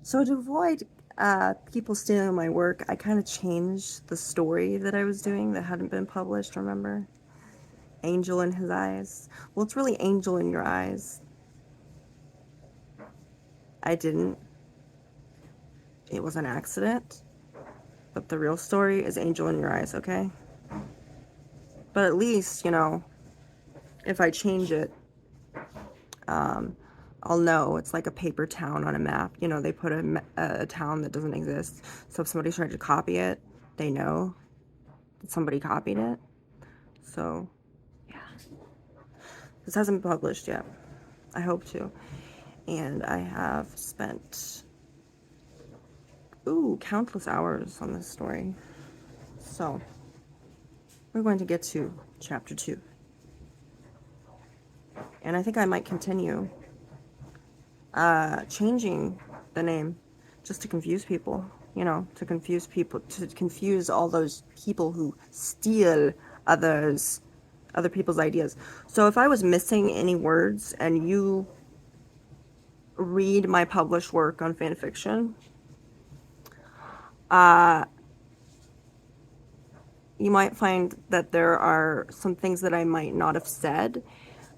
So to avoid people stealing my work, I kind of changed the story that I was doing that hadn't been published, remember? Angel in his eyes. Well, it's really angel in your eyes. I didn't. It was an accident. But the real story is angel in your eyes, okay? But at least, you know, if I change it, I'll know. It's like a paper town on a map. You know, they put a town that doesn't exist. So if somebody tried to copy it, they know that somebody copied it. So, yeah. This hasn't been published yet. I hope to. And I have spent, countless hours on this story. So, we're going to get to chapter 2. And I think I might continue changing the name just to confuse people, you know, to confuse all those people who steal other people's ideas. So if I was missing any words and you read my published work on fanfiction, you might find that there are some things that I might not have said.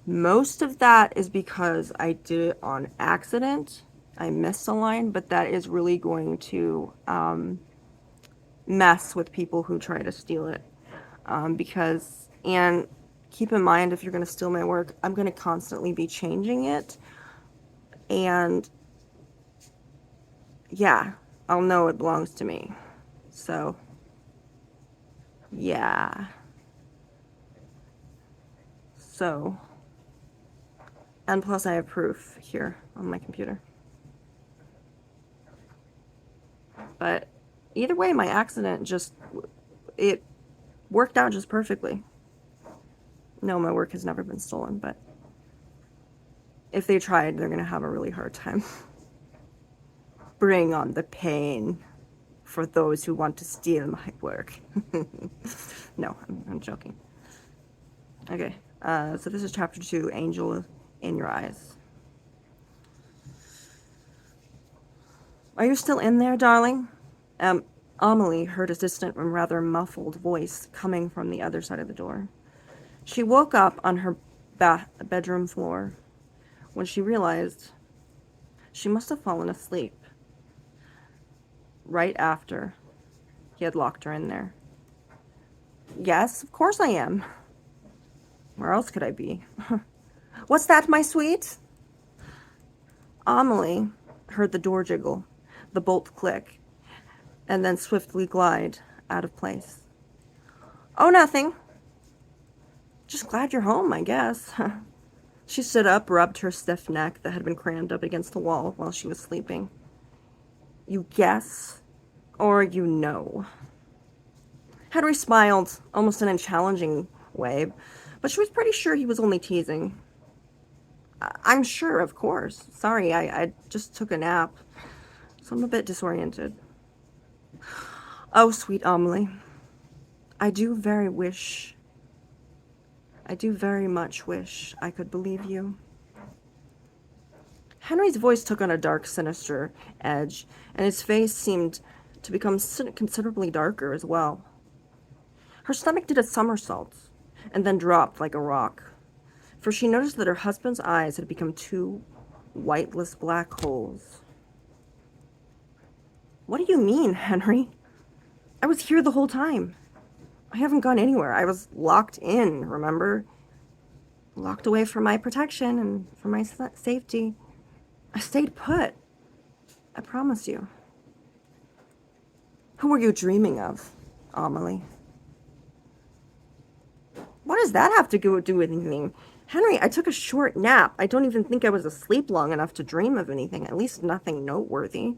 Most of that is because I did it on accident. I missed a line, but that is really going to mess with people who try to steal it. And keep in mind, if you're going to steal my work, I'm going to constantly be changing it. And yeah, I'll know it belongs to me. So, yeah. So, and plus I have proof here on my computer. But either way, my accident it worked out just perfectly. No, my work has never been stolen, but if they tried, they're going to have a really hard time. Bring on the pain for those who want to steal my work. No, I'm joking. Okay, so this is chapter 2, Angel in Your Eyes. Are you still in there, darling? Amelie heard a distant and rather muffled voice coming from the other side of the door. She woke up on her bedroom floor when she realized she must have fallen asleep right after he had locked her in there. Yes, of course I am. Where else could I be? What's that, my sweet? Amelie heard the door jiggle, the bolt click, and then swiftly glide out of place. Oh, nothing. Just glad you're home, I guess. She stood up, rubbed her stiff neck that had been crammed up against the wall while she was sleeping. You guess, or you know. Henry smiled, almost in a challenging way, but she was pretty sure he was only teasing. I'm sure, of course. Sorry, I just took a nap, so I'm a bit disoriented. Oh, sweet Amelie, I do very much wish I could believe you. Henry's voice took on a dark, sinister edge, and his face seemed to become considerably darker as well. Her stomach did a somersault, and then dropped like a rock, for she noticed that her husband's eyes had become two whiteless black holes. What do you mean, Henry? I was here the whole time. I haven't gone anywhere. I was locked in, remember? Locked away for my protection and for my safety. I stayed put. I promise you. Who were you dreaming of, Amelie? What does that have to do with anything? Henry, I took a short nap. I don't even think I was asleep long enough to dream of anything, at least nothing noteworthy.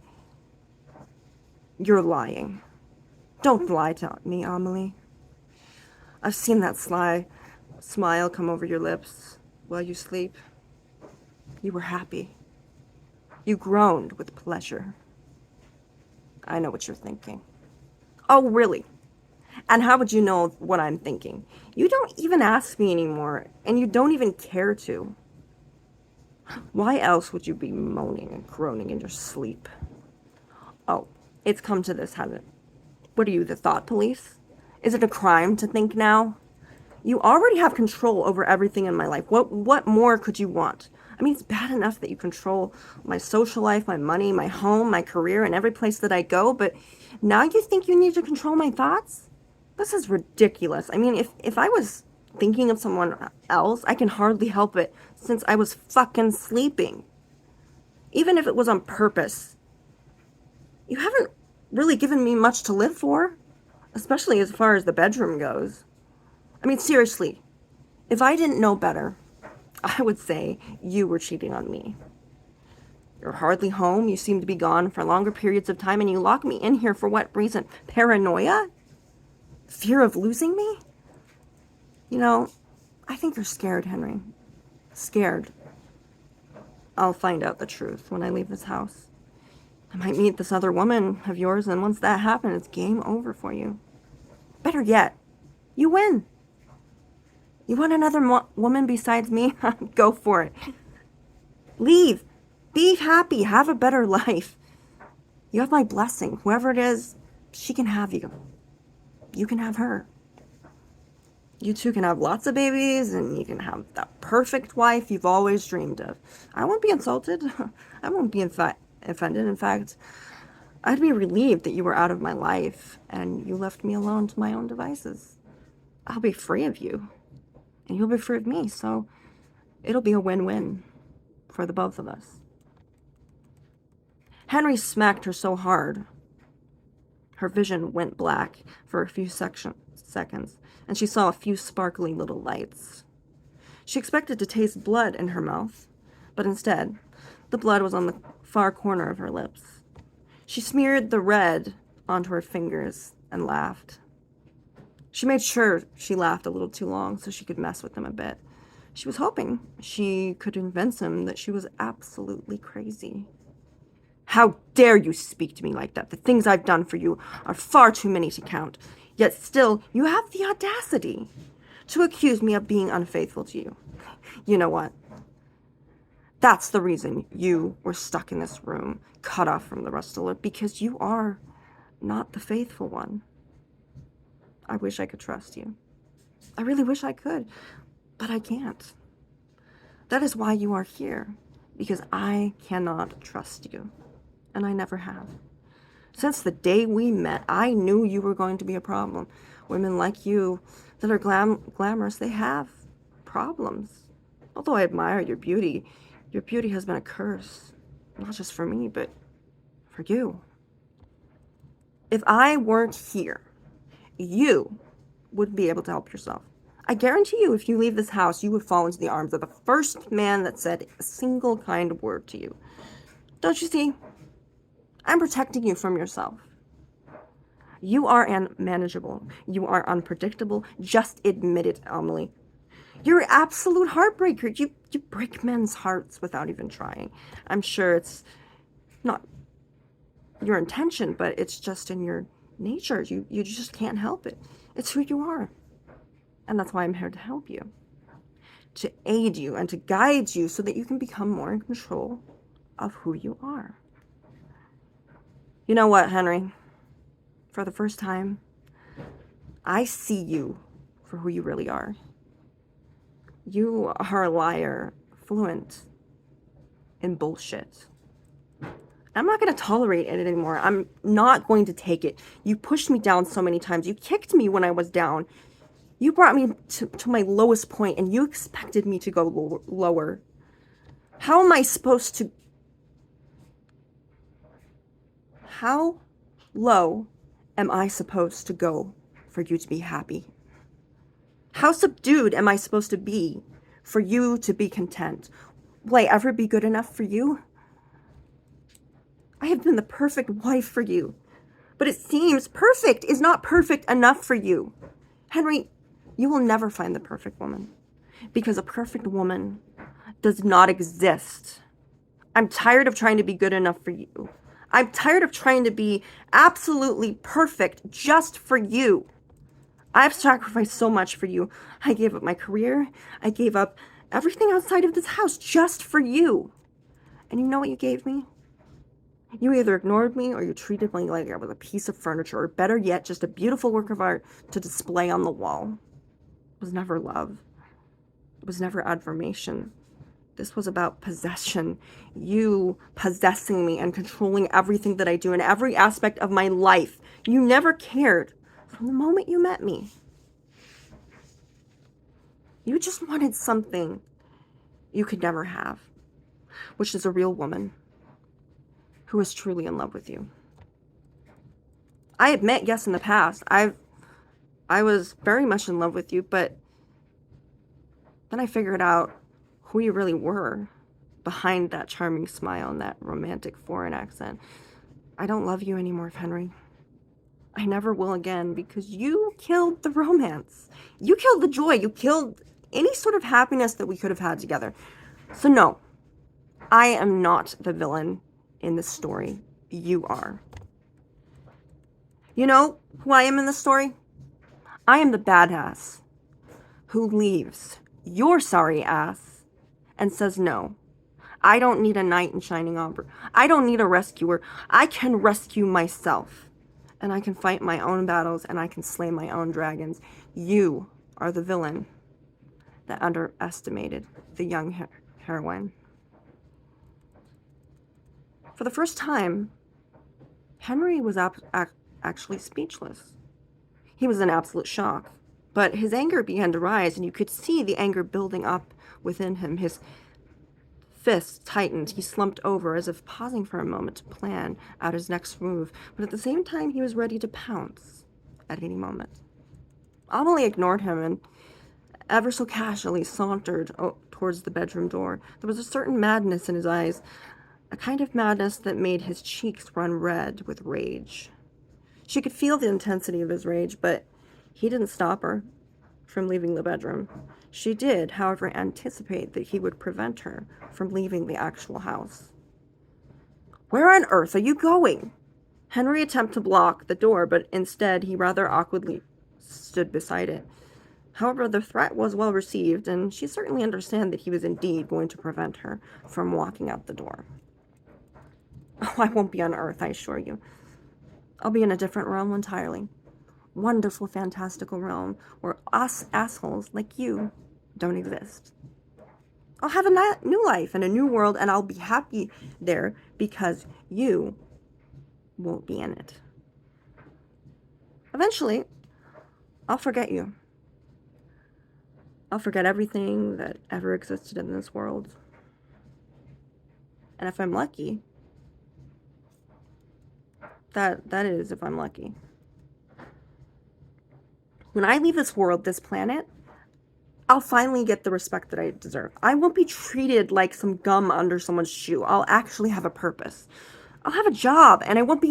You're lying. Don't lie to me, Amelie. I've seen that sly smile come over your lips while you sleep. You were happy. You groaned with pleasure. I know what you're thinking. Oh, really? And how would you know what I'm thinking? You don't even ask me anymore, and you don't even care to. Why else would you be moaning and groaning in your sleep? Oh, it's come to this, has it? What are you, the thought police? Is it a crime to think now? You already have control over everything in my life. What more could you want? I mean, it's bad enough that you control my social life, my money, my home, my career, and every place that I go, but now you think you need to control my thoughts? This is ridiculous. I mean, if I was thinking of someone else, I can hardly help it since I was fucking sleeping. Even if it was on purpose. You haven't really given me much to live for, especially as far as the bedroom goes. I mean, seriously, if I didn't know better, I would say you were cheating on me. You're hardly home, you seem to be gone for longer periods of time, and you lock me in here for what reason? Paranoia? Fear of losing me? You know, I think you're scared, Henry. Scared. I'll find out the truth when I leave this house. I might meet this other woman of yours, and once that happens, it's game over for you. Better yet, you win. You want another woman besides me? Go for it. Leave. Be happy. Have a better life. You have my blessing. Whoever it is, she can have you. You can have her. You two can have lots of babies, and you can have that perfect wife you've always dreamed of. I won't be insulted. I won't be offended. In fact, I'd be relieved that you were out of my life, and you left me alone to my own devices. I'll be free of you, and you'll be free of me, so it'll be a win-win for the both of us. Henry smacked her so hard, her vision went black for a few seconds, and she saw a few sparkly little lights. She expected to taste blood in her mouth, but instead, the blood was on the far corner of her lips. She smeared the red onto her fingers and laughed. She made sure she laughed a little too long so she could mess with him a bit. She was hoping she could convince him that she was absolutely crazy. How dare you speak to me like that? The things I've done for you are far too many to count. Yet still, you have the audacity to accuse me of being unfaithful to you. You know what? That's the reason you were stuck in this room, cut off from the rest of the world, because you are not the faithful one. I wish I could trust you. I really wish I could, but I can't. That is why you are here, because I cannot trust you, and I never have. Since the day we met, I knew you were going to be a problem. Women like you that are glamorous, they have problems. Although I admire your beauty has been a curse, not just for me, but for you. If I weren't here, you wouldn't be able to help yourself. I guarantee you, if you leave this house, you would fall into the arms of the first man that said a single kind word to you. Don't you see? I'm protecting you from yourself. You are unmanageable. You are unpredictable. Just admit it, Emily. You're an absolute heartbreaker. You break men's hearts without even trying. I'm sure it's not your intention, but it's just in your nature. You just can't help it. It's who you are. And that's why I'm here to help you. To aid you and to guide you so that you can become more in control of who you are. You know what, Henry? For the first time, I see you for who you really are. You are a liar, fluent in bullshit. I'm not going to tolerate it anymore. I'm not going to take it. You pushed me down so many times. You kicked me when I was down. You brought me to my lowest point, and you expected me to go lower. How am I supposed to... How low am I supposed to go for you to be happy? How subdued am I supposed to be for you to be content? Will I ever be good enough for you? I have been the perfect wife for you, but it seems perfect is not perfect enough for you. Henry, you will never find the perfect woman, because a perfect woman does not exist. I'm tired of trying to be good enough for you. I'm tired of trying to be absolutely perfect just for you. I've sacrificed so much for you. I gave up my career. I gave up everything outside of this house just for you. And you know what you gave me? You either ignored me or you treated me like I was a piece of furniture, or better yet, just a beautiful work of art to display on the wall. It was never love. It was never affirmation. This was about possession. You possessing me and controlling everything that I do in every aspect of my life. You never cared from the moment you met me. You just wanted something you could never have, which is a real woman who is truly in love with you. I admit, yes, in the past, I was very much in love with you, but then I figured out who you really were behind that charming smile and that romantic foreign accent. I don't love you anymore, Henry. I never will again, because you killed the romance. You killed the joy. You killed any sort of happiness that we could have had together. So no, I am not the villain in this story. You are. You know who I am in this story? I am the badass who leaves your sorry ass and says no. I don't need a knight in shining armor. I don't need a rescuer. I can rescue myself. And I can fight my own battles, and I can slay my own dragons. You are the villain that underestimated the young heroine. For the first time, Henry was actually speechless. He was in absolute shock, but his anger began to rise, and you could see the anger building up within him. His fists tightened. He slumped over as if pausing for a moment to plan out his next move, but at the same time he was ready to pounce at any moment. Amelie ignored him and ever so casually sauntered towards the bedroom door. There was a certain madness in his eyes, a kind of madness that made his cheeks run red with rage. She could feel the intensity of his rage, but he didn't stop her from leaving the bedroom. She did, however, anticipate that he would prevent her from leaving the actual house. Where on earth are you going? Henry attempted to block the door, but instead he rather awkwardly stood beside it. However, the threat was well received, and she certainly understood that he was indeed going to prevent her from walking out the door. Oh, I won't be on Earth, I assure you. I'll be in a different realm entirely. Wonderful, fantastical realm where us assholes like you don't exist. I'll have a new life and a new world, and I'll be happy there because you won't be in it. Eventually, I'll forget you. I'll forget everything that ever existed in this world. And if I'm lucky, that is if I'm lucky. When I leave this world, this planet, I'll finally get the respect that I deserve. I won't be treated like some gum under someone's shoe. I'll actually have a purpose. I'll have a job, and I won't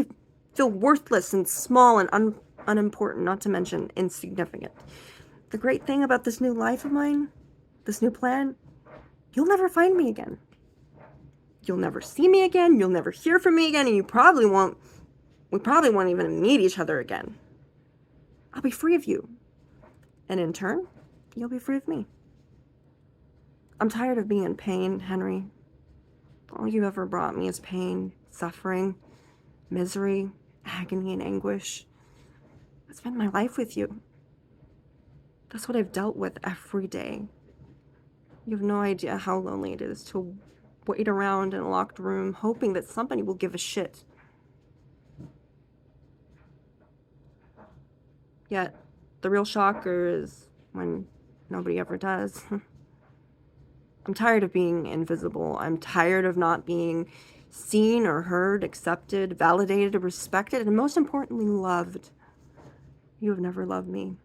feel worthless and small and unimportant, not to mention insignificant. The great thing about this new life of mine, this new plan, you'll never find me again. You'll never see me again. You'll never hear from me again, and we probably won't even meet each other again. I'll be free of you. And in turn, you'll be free of me. I'm tired of being in pain, Henry. All you ever brought me is pain, suffering, misery, agony, and anguish. I spent my life with you. That's what I've dealt with every day. You have no idea how lonely it is to wait around in a locked room, hoping that somebody will give a shit. Yet, the real shocker is when nobody ever does. I'm tired of being invisible. I'm tired of not being seen or heard, accepted, validated, or respected, and most importantly, loved. You have never loved me.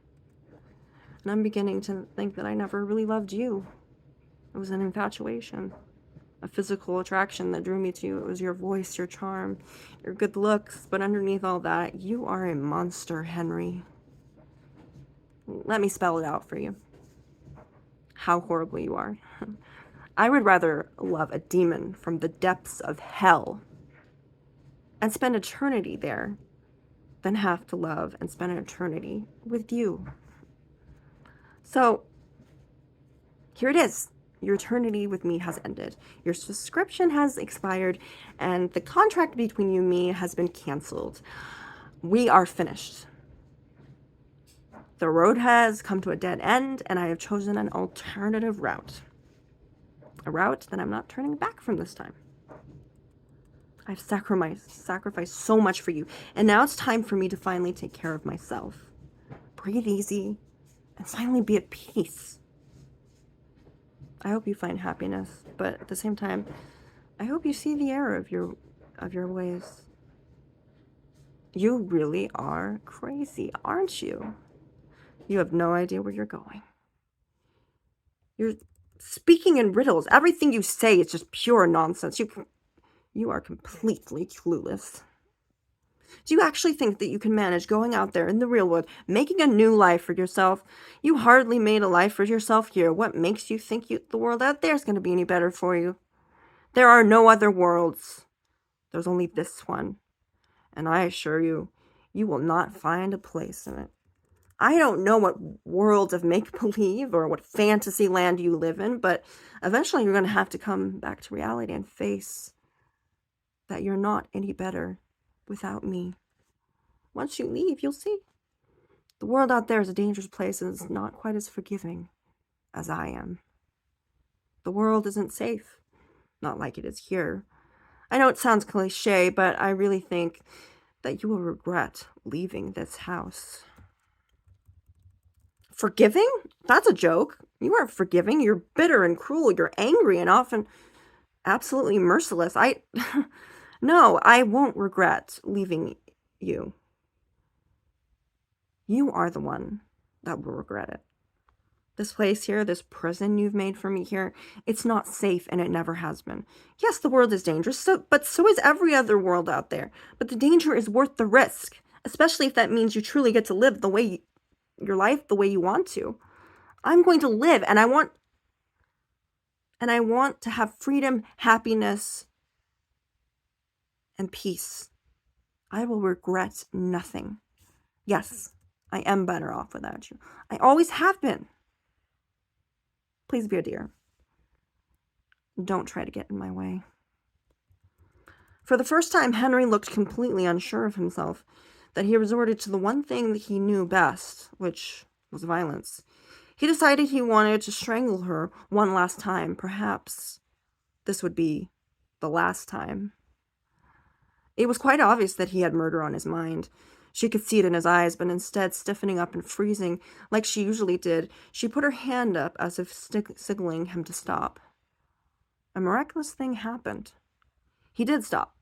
And I'm beginning to think that I never really loved you. It was an infatuation, a physical attraction that drew me to you. It was your voice, your charm, your good looks, but underneath all that, you are a monster, Henry. Let me spell it out for you. How horrible you are. I would rather love a demon from the depths of hell and spend eternity there than have to love and spend an eternity with you. So, here it is. Your eternity with me has ended. Your subscription has expired, and the contract between you and me has been canceled. We are finished. The road has come to a dead end, and I have chosen an alternative route. A route that I'm not turning back from this time. I've sacrificed so much for you, and now it's time for me to finally take care of myself. Breathe easy, and finally be at peace. I hope you find happiness, but at the same time, I hope you see the error of your ways. You really are crazy, aren't you? You have no idea where you're going. You're speaking in riddles. Everything you say is just pure nonsense. You are completely clueless. Do you actually think that you can manage going out there in the real world, making a new life for yourself? You hardly made a life for yourself here. What makes you think the world out there is going to be any better for you? There are no other worlds. There's only this one. And I assure you, you will not find a place in it. I don't know what world of make-believe or what fantasy land you live in, but eventually you're going to have to come back to reality and face that you're not any better without me. Once you leave, you'll see. The world out there is a dangerous place and it's not quite as forgiving as I am. The world isn't safe, not like it is here. I know it sounds cliche, but I really think that you will regret leaving this house. Forgiving? That's a joke. You aren't forgiving. You're bitter and cruel. You're angry and often absolutely merciless. No, I won't regret leaving you. You are the one that will regret it. This place here, this prison you've made for me here, it's not safe and it never has been. Yes, the world is dangerous, but so is every other world out there. But the danger is worth the risk, especially if that means you truly get to live your life the way you want to. I'm going to live, and I want to have freedom, happiness, and peace. I will regret nothing. Yes, I am better off without you. I always have been. Please be a dear. Don't try to get in my way. For the first time, Henry looked completely unsure of himself, that he resorted to the one thing that he knew best, which was violence. He decided he wanted to strangle her one last time. Perhaps this would be the last time. It was quite obvious that he had murder on his mind. She could see it in his eyes, but instead, stiffening up and freezing like she usually did, she put her hand up as if signaling him to stop. A miraculous thing happened. He did stop.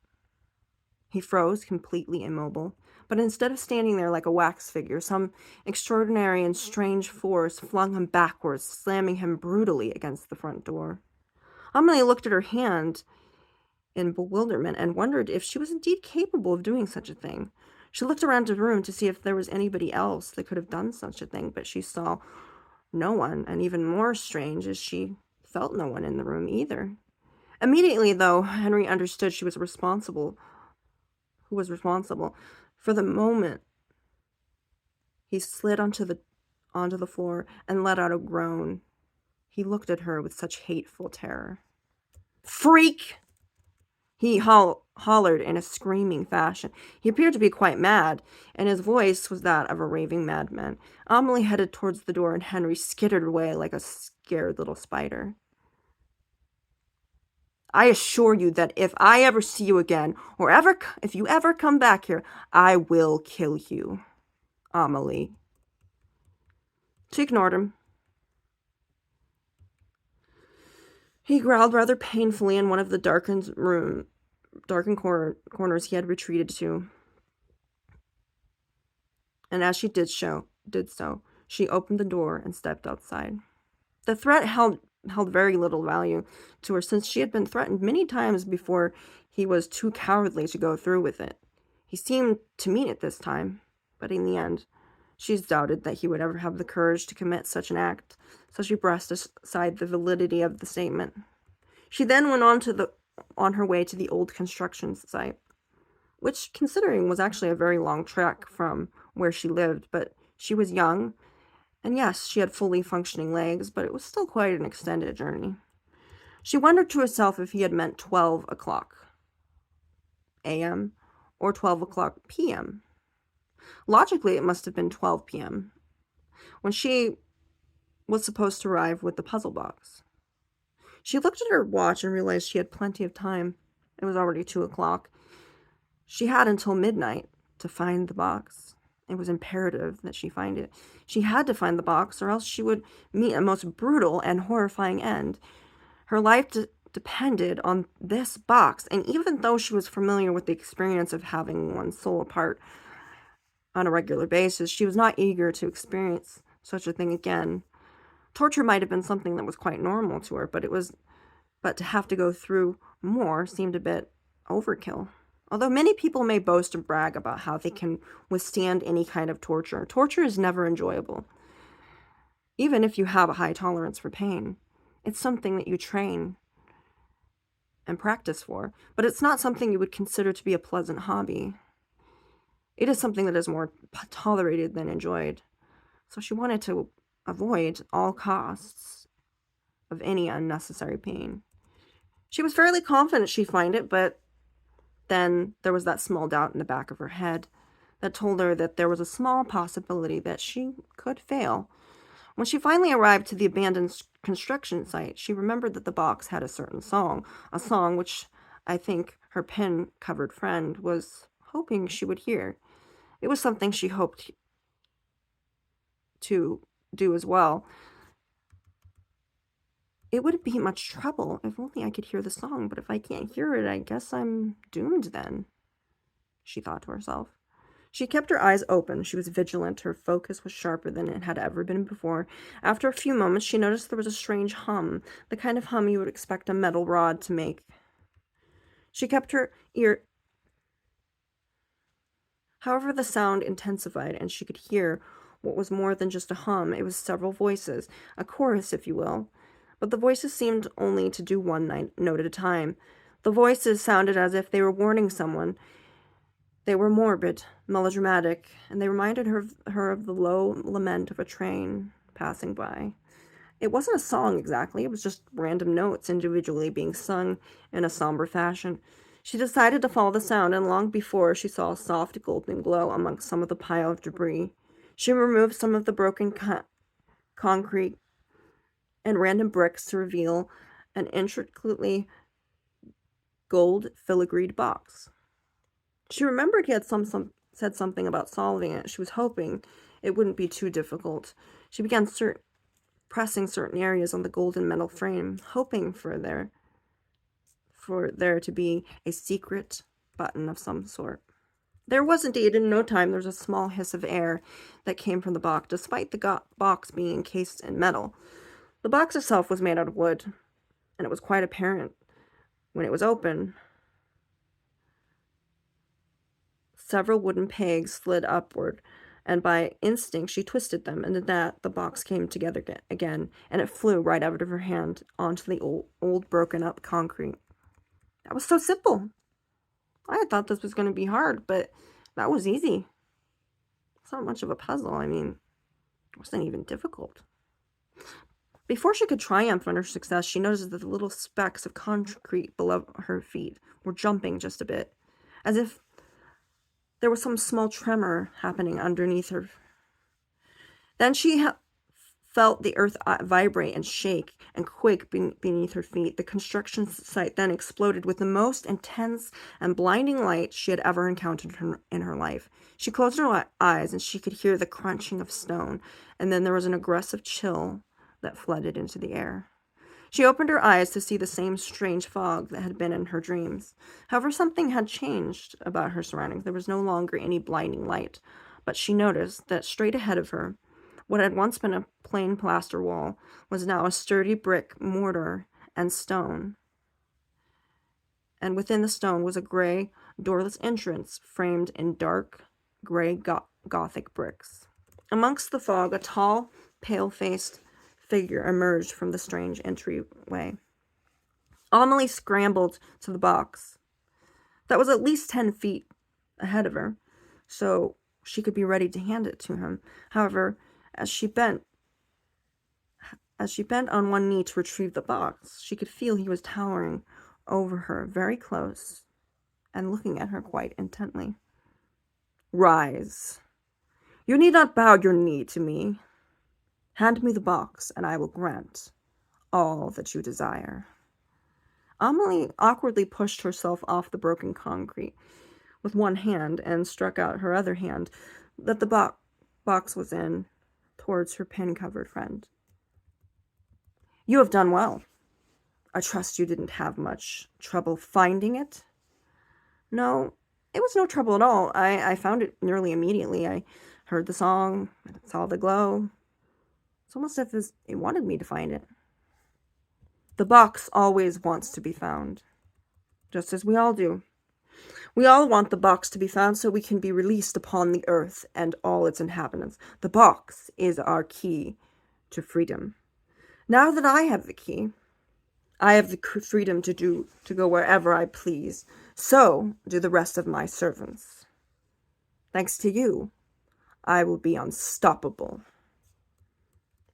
He froze, completely immobile, but instead of standing there like a wax figure, some extraordinary and strange force flung him backwards, slamming him brutally against the front door. Amelie looked at her hand in bewilderment and wondered if she was indeed capable of doing such a thing. She looked around the room to see if there was anybody else that could have done such a thing, but she saw no one, and even more strange is she felt no one in the room either. Immediately, though, Henry understood who was responsible. For the moment, he slid onto the floor and let out a groan. He looked at her with such hateful terror. "Freak!" He hollered in a screaming fashion. He appeared to be quite mad, and his voice was that of a raving madman. Amelie headed towards the door, and Henry skittered away like a scared little spider. "I assure you that if I ever see you again, or if you ever come back here, I will kill you, Amelie." She ignored him. He growled rather painfully in one of the darkened corners he had retreated to. And as she did so, she opened the door and stepped outside. The threat held very little value to her, since she had been threatened many times before he was too cowardly to go through with it. He seemed to mean it this time, but in the end, she doubted that he would ever have the courage to commit such an act, so she brushed aside the validity of the statement. She then went on her way to the old construction site, which, considering, was actually a very long trek from where she lived, but she was young, and yes, she had fully functioning legs, but it was still quite an extended journey. She wondered to herself if he had meant 12 o'clock a.m. or 12 o'clock p.m. Logically, it must have been 12 p.m. when she was supposed to arrive with the puzzle box. She looked at her watch and realized she had plenty of time. It was already 2 o'clock. She had until midnight to find the box. It was imperative that she find it. She had to find the box, or else she would meet a most brutal and horrifying end. Her life depended on this box, and even though she was familiar with the experience of having one's soul apart on a regular basis, she was not eager to experience such a thing again. Torture might have been something that was quite normal to her, but to have to go through more seemed a bit overkill. Although many people may boast and brag about how they can withstand any kind of torture, torture is never enjoyable. Even if you have a high tolerance for pain, it's something that you train and practice for, but it's not something you would consider to be a pleasant hobby. It is something that is more tolerated than enjoyed. So she wanted to avoid all costs of any unnecessary pain. She was fairly confident she'd find it, but then there was that small doubt in the back of her head that told her that there was a small possibility that she could fail. When she finally arrived to the abandoned construction site, she remembered that the box had a certain song, a song which I think her pin-covered friend was hoping she would hear. It was something she hoped to do as well. It wouldn't be much trouble if only I could hear the song, but if I can't hear it, I guess I'm doomed then, she thought to herself. She kept her eyes open. She was vigilant. Her focus was sharper than it had ever been before. After a few moments, she noticed there was a strange hum, the kind of hum you would expect a metal rod to make. She kept her ear. However, the sound intensified, and she could hear what was more than just a hum. It was several voices, a chorus, if you will. But the voices seemed only to do one note at a time. The voices sounded as if they were warning someone. They were morbid, melodramatic, and they reminded her of the low lament of a train passing by. It wasn't a song exactly, it was just random notes individually being sung in a somber fashion. She decided to follow the sound, and long before she saw a soft golden glow amongst some of the pile of debris. She removed some of the broken concrete and random bricks to reveal an intricately gold filigreed box. She remembered he had said something about solving it. She was hoping it wouldn't be too difficult. She began pressing certain areas on the golden metal frame, hoping for there to be a secret button of some sort. There was indeed. In no time there was a small hiss of air that came from the box, despite the box being encased in metal. The box itself was made out of wood, and it was quite apparent when it was open. Several wooden pegs slid upward, and by instinct she twisted them, and at that the box came together again, and it flew right out of her hand onto the old broken-up concrete. That was so simple. I had thought this was going to be hard, but that was easy. It's not much of a puzzle. I mean, it wasn't even difficult. Before she could triumph on her success, she noticed that the little specks of concrete below her feet were jumping just a bit, as if there was some small tremor happening underneath her. Then she felt the earth vibrate and shake and quake beneath her feet. The construction site then exploded with the most intense and blinding light she had ever encountered in her life. She closed her eyes and she could hear the crunching of stone, and then there was an aggressive chill that flooded into the air. She opened her eyes to see the same strange fog that had been in her dreams. However, something had changed about her surroundings. There was no longer any blinding light, but she noticed that straight ahead of her, what had once been a plain plaster wall was now a sturdy brick mortar and stone. And within the stone was a gray, doorless entrance framed in dark, gray Gothic bricks. Amongst the fog, a tall, pale-faced figure emerged from the strange entryway. Amelie scrambled to the box. That was at least 10 feet ahead of her, so she could be ready to hand it to him. However, as she bent As she bent on one knee to retrieve the box, she could feel he was towering over her very close and looking at her quite intently. Rise. You need not bow your knee to me. Hand me the box, and I will grant all that you desire. Amelie awkwardly pushed herself off the broken concrete with one hand and struck out her other hand that the box was in towards her pin-covered friend. You have done well. I trust you didn't have much trouble finding it? No, it was no trouble at all. I found it nearly immediately. I heard the song, saw the glow. It's almost as if it wanted me to find it. The box always wants to be found, just as we all do. We all want the box to be found so we can be released upon the earth and all its inhabitants. The box is our key to freedom. Now that I have the key, I have the freedom to go wherever I please. So do the rest of my servants. Thanks to you, I will be unstoppable.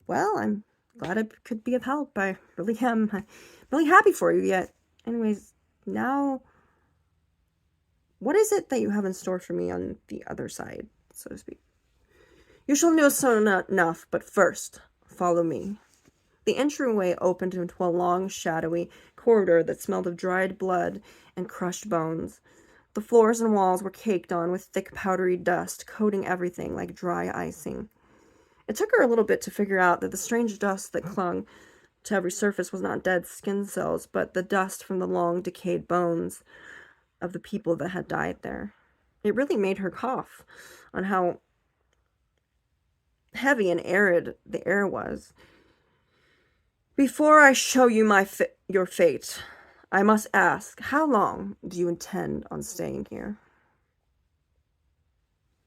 Well, I'm glad I could be of help. I really am. I'm really happy for you yet. Anyways, now, what is it that you have in store for me on the other side, so to speak? You shall know soon enough, but first, follow me. The entryway opened into a long, shadowy corridor that smelled of dried blood and crushed bones. The floors and walls were caked on with thick, powdery dust, coating everything like dry icing. It took her a little bit to figure out that the strange dust that clung to every surface was not dead skin cells, but the dust from the long, decayed bones of the people that had died there. It really made her cough on how heavy and arid the air was. Before I show you your fate, I must ask, how long do you intend on staying here?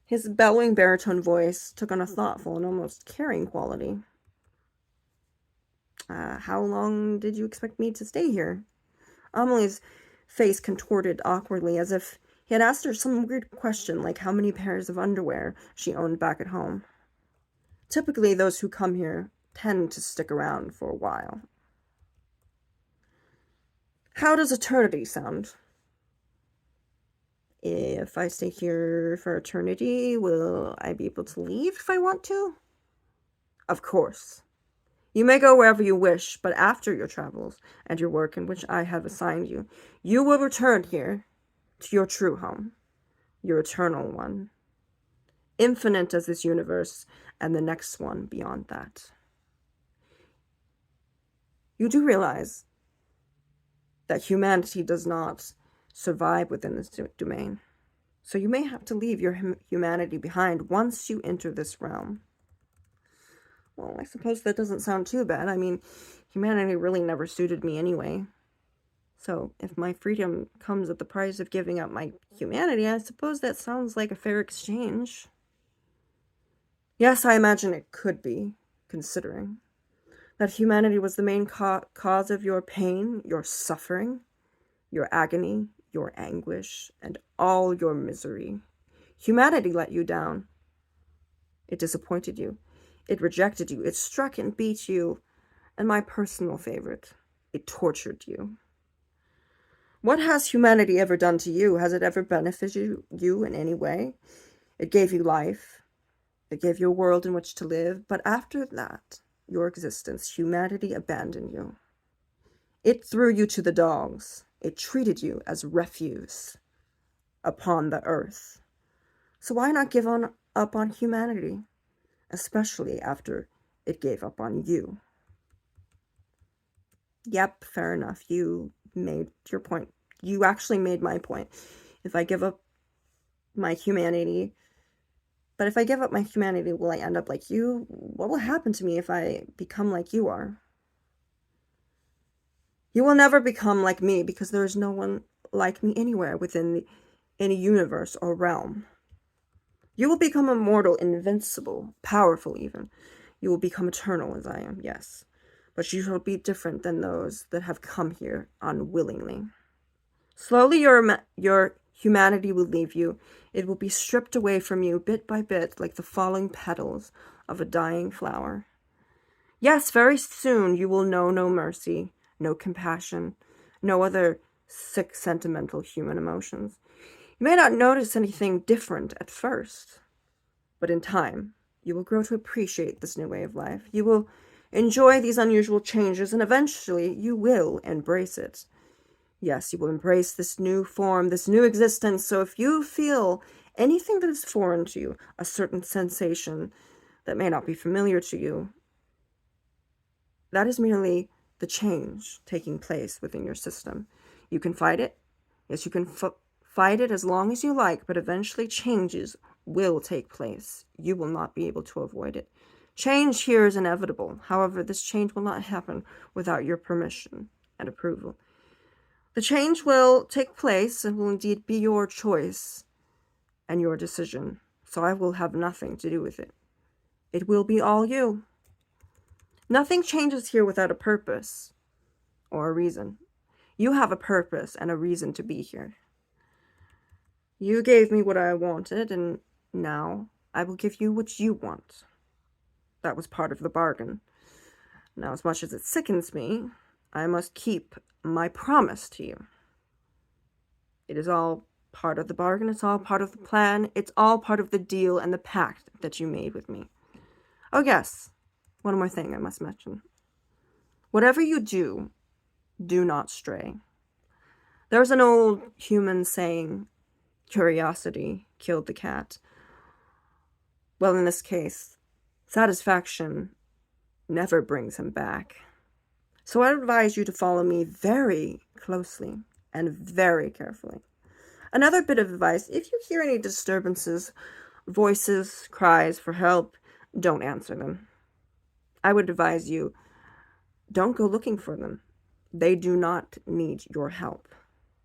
His bellowing baritone voice took on a thoughtful and almost caring quality. How long did you expect me to stay here? Amelie's face contorted awkwardly as if he had asked her some weird question like how many pairs of underwear she owned back at home. Typically, those who come here tend to stick around for a while. How does eternity sound? If I stay here for eternity, will I be able to leave if I want to? Of course. You may go wherever you wish, but after your travels and your work in which I have assigned you, you will return here to your true home, your eternal one, infinite as this universe and the next one beyond that. You do realize that humanity does not survive within this domain. So you may have to leave your humanity behind once you enter this realm. Well, I suppose that doesn't sound too bad. I mean, humanity really never suited me anyway. So if my freedom comes at the price of giving up my humanity, I suppose that sounds like a fair exchange. Yes, I imagine it could be, considering that humanity was the main cause of your pain, your suffering, your agony, your anguish, and all your misery. Humanity let you down. It disappointed you. It rejected you. It struck and beat you. And my personal favorite, it tortured you. What has humanity ever done to you? Has it ever benefited you in any way? It gave you life. It gave you a world in which to live. But after that, your existence, humanity abandoned you. It threw you to the dogs. It treated you as refuse upon the earth. So why not give up on humanity, especially after it gave up on you? Yep, fair enough. You made your point. You actually made my point. If I give up my humanity, but if I give up my humanity, will I end up like you? What will happen to me if I become like you are? You will never become like me because there is no one like me anywhere within any universe or realm. You will become immortal, invincible, powerful even. You will become eternal as I am, yes. But you shall be different than those that have come here unwillingly. Slowly your humanity will leave you. It will be stripped away from you bit by bit like the falling petals of a dying flower. Yes, very soon you will know no mercy, no compassion, no other sick, sentimental human emotions. You may not notice anything different at first, but in time, you will grow to appreciate this new way of life. You will enjoy these unusual changes, and eventually you will embrace it. Yes, you will embrace this new form, this new existence. So if you feel anything that is foreign to you, a certain sensation that may not be familiar to you, that is merely the change taking place within your system. You can fight it. Yes, you can fight it as long as you like, but eventually changes will take place. You will not be able to avoid it. Change here is inevitable. However, this change will not happen without your permission and approval. The change will take place and will indeed be your choice and your decision. So I will have nothing to do with it. It will be all you. Nothing changes here without a purpose or a reason. You have a purpose and a reason to be here. You gave me what I wanted, and now I will give you what you want. That was part of the bargain. Now, as much as it sickens me, I must keep my promise to you. It is all part of the bargain, it's all part of the plan, it's all part of the deal and the pact that you made with me. Oh yes, one more thing I must mention. Whatever you do, do not stray. There's an old human saying, curiosity killed the cat. Well, in this case, satisfaction never brings him back. So I advise you to follow me very closely and very carefully. Another bit of advice, if you hear any disturbances, voices, cries for help, don't answer them. I would advise you, don't go looking for them. They do not need your help.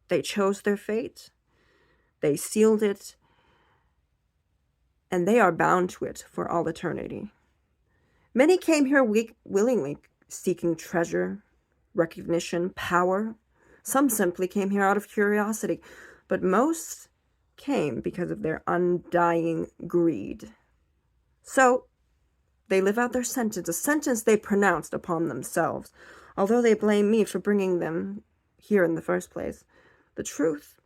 They chose their fate, they sealed it, and they are bound to it for all eternity. Many came here willingly, seeking treasure, recognition, power. Some simply came here out of curiosity, but most came because of their undying greed. So, they live out their sentence, a sentence they pronounced upon themselves, although they blame me for bringing them here in the first place. The truth,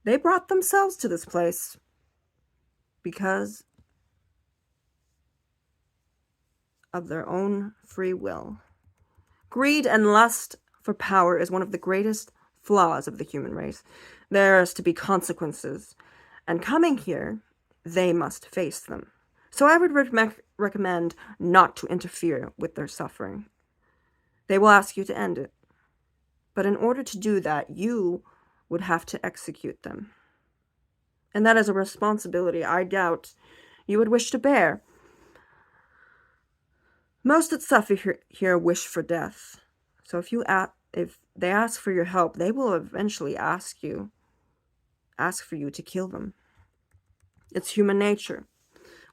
they brought themselves to this place because of their own free will. Greed and lust for power is one of the greatest flaws of the human race. There is to be consequences, and coming here, they must face them. So I would recommend not to interfere with their suffering. They will ask you to end it. But in order to do that, you would have to execute them. And that is a responsibility I doubt you would wish to bear. Most that suffer here wish for death. So if they ask for your help, they will eventually ask for you to kill them. It's human nature.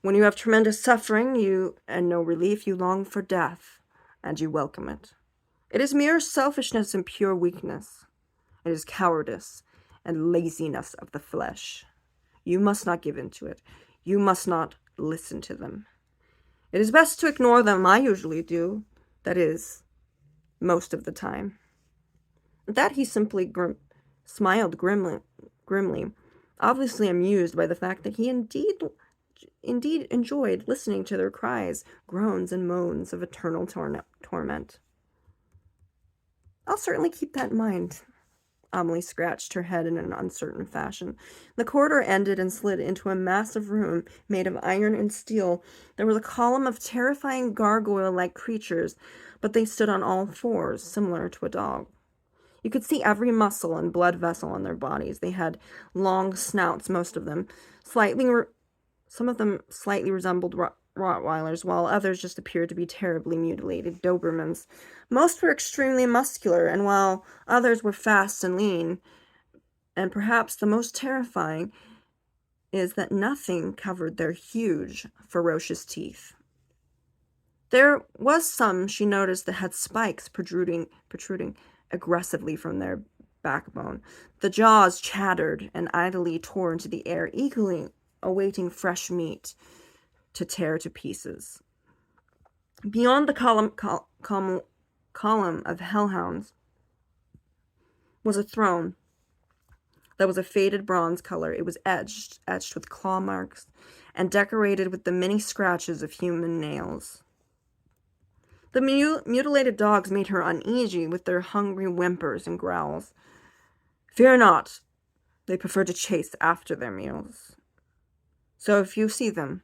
When you have tremendous suffering and no relief, you long for death, and you welcome it. It is mere selfishness and pure weakness. It is cowardice and laziness of the flesh. You must not give in to it. You must not listen to them. It is best to ignore them. I usually do. That is, most of the time. At that he simply smiled grimly, obviously amused by the fact that he indeed enjoyed listening to their cries, groans, and moans of eternal torment. I'll certainly keep that in mind. Amelie scratched her head in an uncertain fashion. The corridor ended and slid into a massive room made of iron and steel. There was a column of terrifying gargoyle-like creatures, but they stood on all fours, similar to a dog. You could see every muscle and blood vessel on their bodies. They had long snouts, most of them. Some of them slightly resembled Rottweilers, while others just appeared to be terribly mutilated Dobermans. Most were extremely muscular, and while others were fast and lean, and perhaps the most terrifying is that nothing covered their huge, ferocious teeth. There was some, she noticed, that had spikes protruding aggressively from their backbone. The jaws chattered and idly tore into the air, eagerly awaiting fresh meat to tear to pieces. Beyond the column of hellhounds was a throne that was a faded bronze color. It was etched with claw marks, and decorated with the many scratches of human nails. The mutilated dogs made her uneasy with their hungry whimpers and growls. Fear not, they prefer to chase after their meals. So if you see them,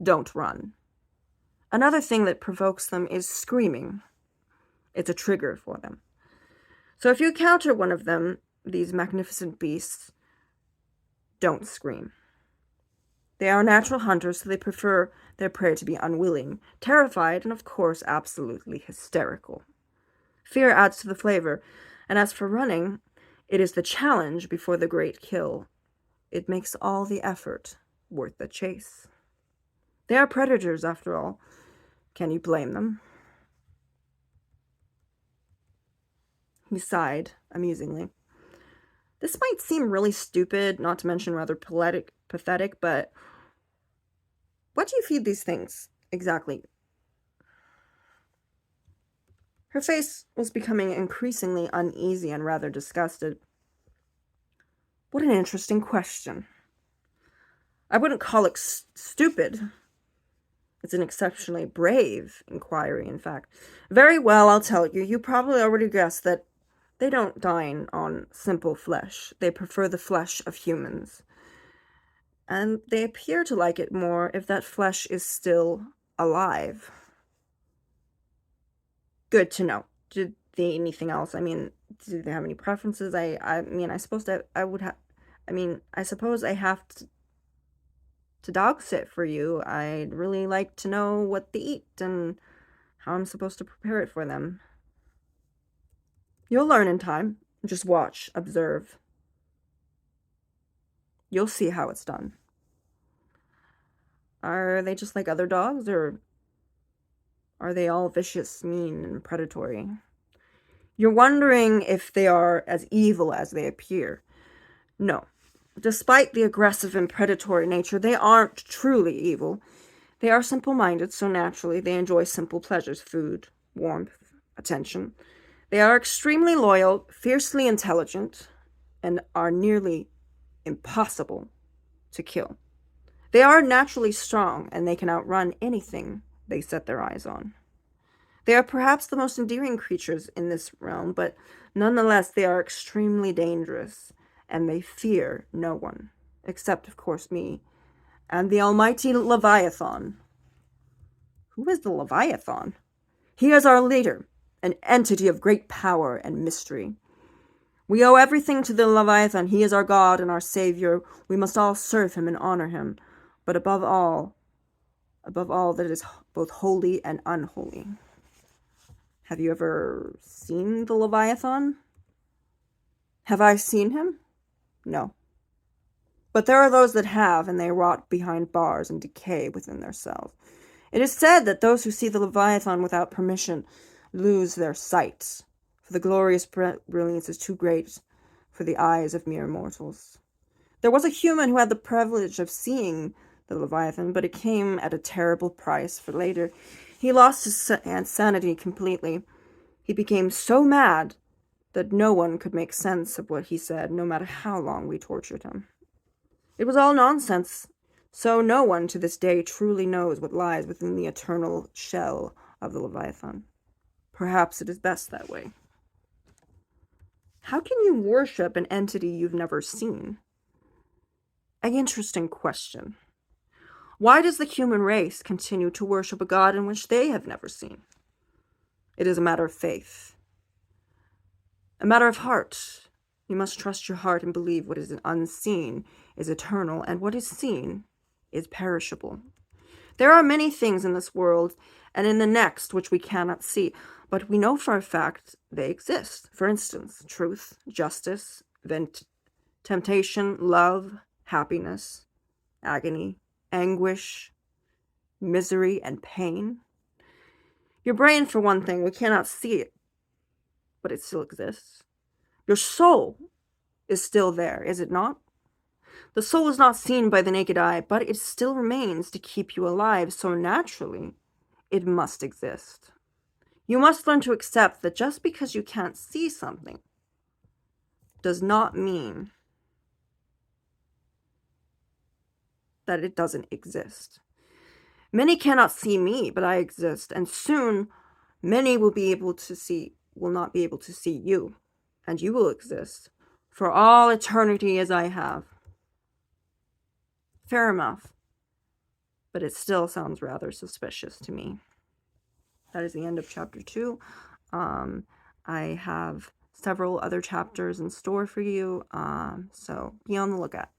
don't run. Another thing that provokes them is screaming. It's a trigger for them. So if you encounter one of them, these magnificent beasts, don't scream. They are natural hunters, so they prefer their prey to be unwilling, terrified, and of course absolutely hysterical. Fear adds to the flavor, and as for running, it is the challenge before the great kill. It makes all the effort worth the chase. They are predators, after all. Can you blame them? He sighed, amusingly. This might seem really stupid, not to mention rather pathetic, but what do you feed these things, exactly? Her face was becoming increasingly uneasy and rather disgusted. What an interesting question. I wouldn't call it stupid. It's an exceptionally brave inquiry, in fact. Very well, I'll tell you. You probably already guessed that they don't dine on simple flesh. They prefer the flesh of humans. And they appear to like it more if that flesh is still alive. Good to know. Did they eat anything else? I mean, do they have any preferences? I suppose I have to dog sit for you. I'd really like to know what they eat and how I'm supposed to prepare it for them. You'll learn in time. Just watch, observe. You'll see how it's done. Are they just like other dogs, or are they all vicious, mean, and predatory? You're wondering if they are as evil as they appear. No. Despite the aggressive and predatory nature, they aren't truly evil. They are simple-minded, so naturally they enjoy simple pleasures: food, warmth, attention. They are extremely loyal, fiercely intelligent, and are nearly impossible to kill. They are naturally strong, and they can outrun anything they set their eyes on. They are perhaps the most endearing creatures in this realm, but nonetheless they are extremely dangerous, and they fear no one, except, of course, me, and the almighty Leviathan. Who is the Leviathan? He is our leader, an entity of great power and mystery. We owe everything to the Leviathan. He is our God and our Savior. We must all serve him and honor him, but above all that is both holy and unholy. Have you ever seen the Leviathan? Have I seen him? No. But there are those that have, and they rot behind bars and decay within their cells. It is said that those who see the Leviathan without permission lose their sight, for the glorious brilliance is too great for the eyes of mere mortals. There was a human who had the privilege of seeing the Leviathan, but it came at a terrible price, for later he lost his sanity completely. He became so mad that no one could make sense of what he said, no matter how long we tortured him. It was all nonsense, so no one to this day truly knows what lies within the eternal shell of the Leviathan. Perhaps it is best that way. How can you worship an entity you've never seen? An interesting question. Why does the human race continue to worship a god in which they have never seen? It is a matter of faith. A matter of heart. You must trust your heart and believe what is unseen is eternal, and what is seen is perishable. There are many things in this world and in the next which we cannot see, but we know for a fact they exist. For instance, truth, justice, temptation, love, happiness, agony, anguish, misery, and pain. Your brain, for one thing, we cannot see it, but it still exists. Your soul is still there, is it not? The soul is not seen by the naked eye, but it still remains to keep you alive, so naturally, it must exist. You must learn to accept that just because you can't see something does not mean that it doesn't exist. Many cannot see me, but I exist, and soon many will not be able to see you, and you will exist for all eternity as I have. Fair enough, but it still sounds rather suspicious to me. That is the end of chapter 2. I have several other chapters in store for you, so be on the lookout.